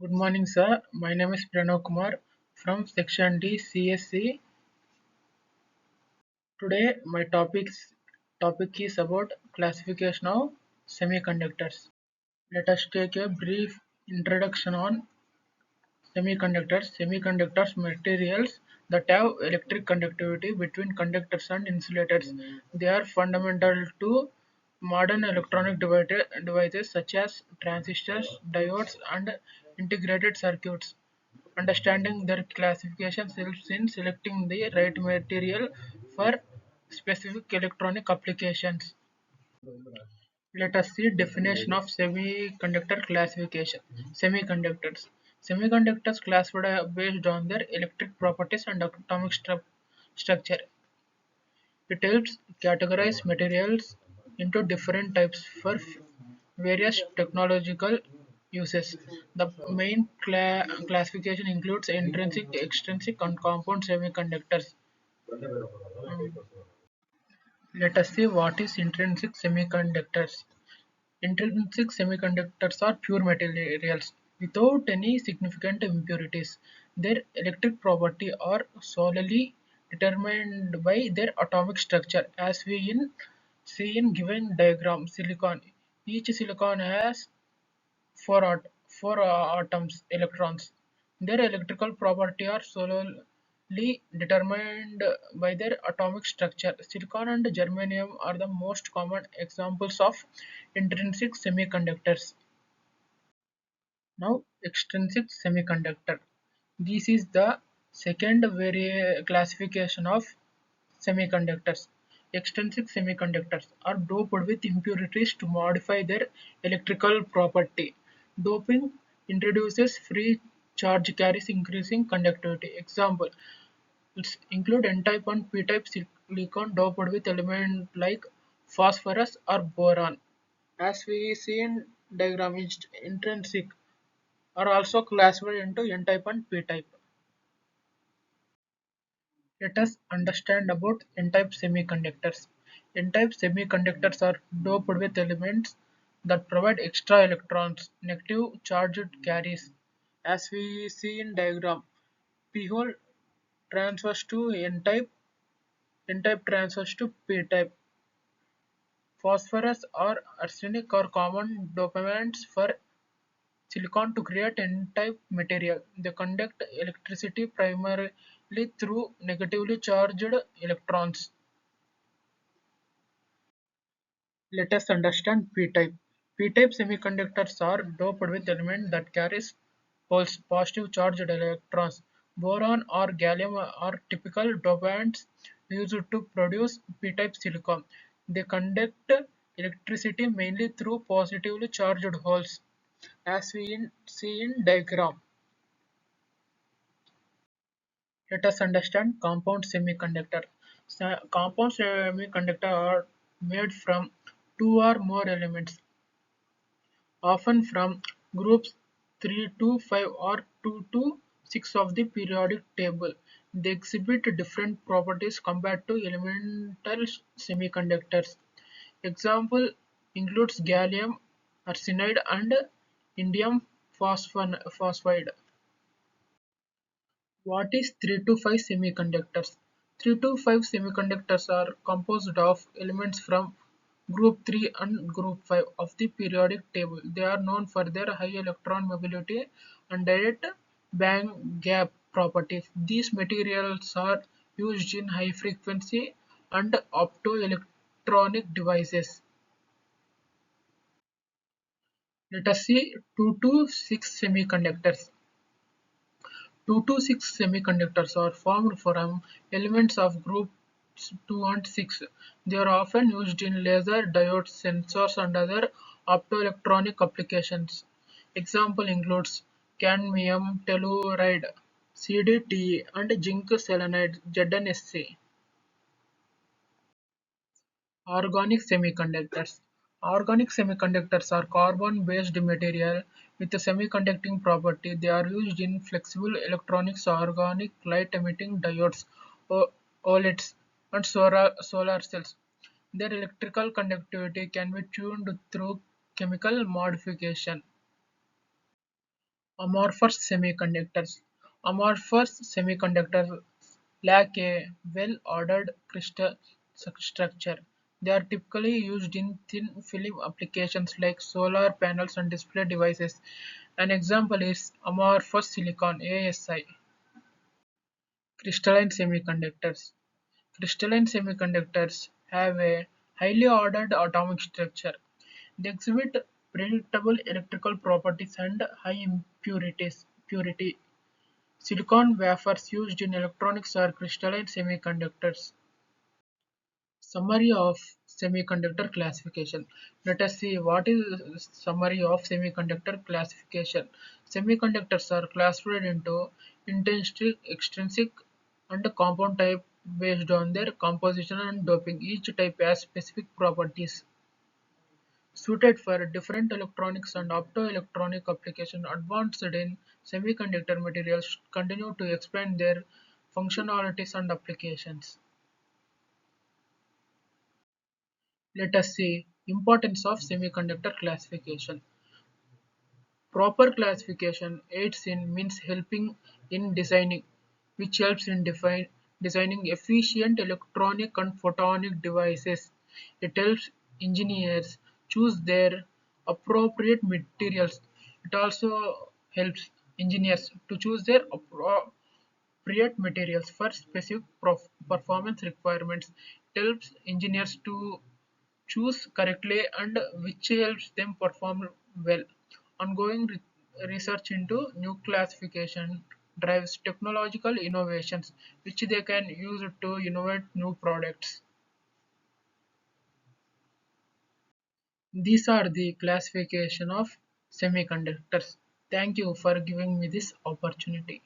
Good morning, sir. My name is Pranav Kumar from Section D CSC. Today, my topic is about classification of semiconductors. Let us take a brief introduction on semiconductors. Semiconductors materials that have electric conductivity between conductors and insulators. They are fundamental to modern electronic devices such as transistors, diodes, and integrated circuits. Understanding their classification helps in selecting the right material for specific electronic applications. Let us see definition of semiconductor classification. Semiconductors. Semiconductors classified based on their electric properties and atomic structure. It helps categorize materials into different types for various technological uses. The main classification includes intrinsic, extrinsic, and compound semiconductors. Let us see what is intrinsic semiconductors. Intrinsic semiconductors are pure materials without any significant impurities. Their electric property are solely determined by their atomic structure, as see in given diagram. Silicon. Each silicon has four atoms, electrons. Their electrical property are solely determined by their atomic structure. Silicon and germanium are the most common examples of intrinsic semiconductors. Now, extrinsic semiconductor. This is the second classification of semiconductors. Extrinsic semiconductors are doped with impurities to modify their electrical property. Doping introduces free charge carries increasing conductivity. Example include N-type and P-type silicon doped with elements like phosphorus or boron. As we see in diagram, intrinsic are also classified into N-type and P-type. Let us understand about N-type semiconductors. N-type semiconductors are doped with elements that provide extra electrons, negative charged carries. As we see in diagram, P-hole transfers to N-type, N-type transfers to P-type. Phosphorus or arsenic are common dopaments for silicon to create N-type material. They conduct electricity primarily through negatively charged electrons. Let us understand p-type. P-type semiconductors are doped with elements that carries positive charged electrons. Boron or gallium are typical dopants used to produce p-type silicon. They conduct electricity mainly through positively charged holes, as see in diagram. Let us understand compound semiconductor. Compound semiconductor are made from two or more elements, often from groups 3 to 5 or 2 to 6 of the periodic table. They exhibit different properties compared to elemental semiconductors. Example includes gallium arsenide and indium phosphide. What is 3 to 5 semiconductors? 3 to 5 semiconductors are composed of elements from group 3 and group 5 of the periodic table. They are known for their high electron mobility and direct band gap properties. These materials are used in high frequency and optoelectronic devices. Let us see 2 to 6 semiconductors. 226 semiconductors are formed from elements of groups 2 and 6. They are often used in laser, diodes, sensors, and other optoelectronic applications. Example includes cadmium telluride, CDTE, and zinc selenide ZnSC. Organic semiconductors. Organic semiconductors are carbon-based material with a semiconducting property. They are used in flexible electronics, organic light-emitting diodes, OLEDs, and solar cells. Their electrical conductivity can be tuned through chemical modification. Amorphous semiconductors. Amorphous semiconductors lack a well-ordered crystal structure. They are typically used in thin film applications like solar panels and display devices. An example is amorphous silicon (ASI). Crystalline semiconductors. Crystalline semiconductors have a highly ordered atomic structure. They exhibit predictable electrical properties and high purity. Silicon wafers used in electronics are crystalline semiconductors. Summary of semiconductor classification. Let us see what is summary of semiconductor classification. Semiconductors are classified into intrinsic, extrinsic, and compound type based on their composition and doping. Each type has specific properties suited for different electronics and optoelectronic applications. Advanced in semiconductor materials continue to expand their functionalities and applications. Let us see importance of semiconductor classification. Proper classification aids in means helping in designing, which helps in designing efficient electronic and photonic devices. It helps engineers choose their appropriate materials. It also helps engineers to choose their appropriate materials for specific performance requirements. It helps engineers to choose correctly and which helps them perform well. Ongoing research into new classification drives technological innovations which they can use to innovate new products. These are the classification of semiconductors. Thank you for giving me this opportunity.